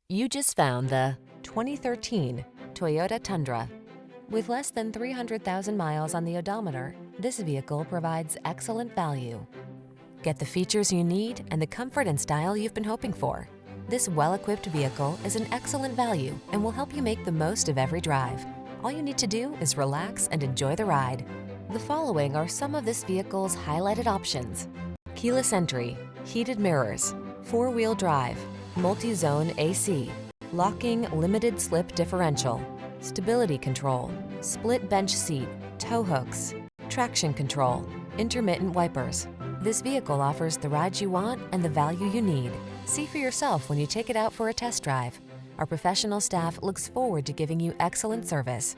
You just found the 2013 Toyota Tundra. With less than 300,000 miles on the odometer, this vehicle provides excellent value. Get the features you need and the comfort and style you've been hoping for. This well-equipped vehicle is an excellent value and will help you make the most of every drive. All you need to do is relax and enjoy the ride. The following are some of this vehicle's highlighted options: keyless entry, heated mirrors, four-wheel drive, multi-zone AC, locking limited slip differential, stability control, split bench seat, tow hooks, traction control, intermittent wipers. This vehicle offers the ride you want and the value you need. See for yourself when you take it out for a test drive. Our professional staff looks forward to giving you excellent service.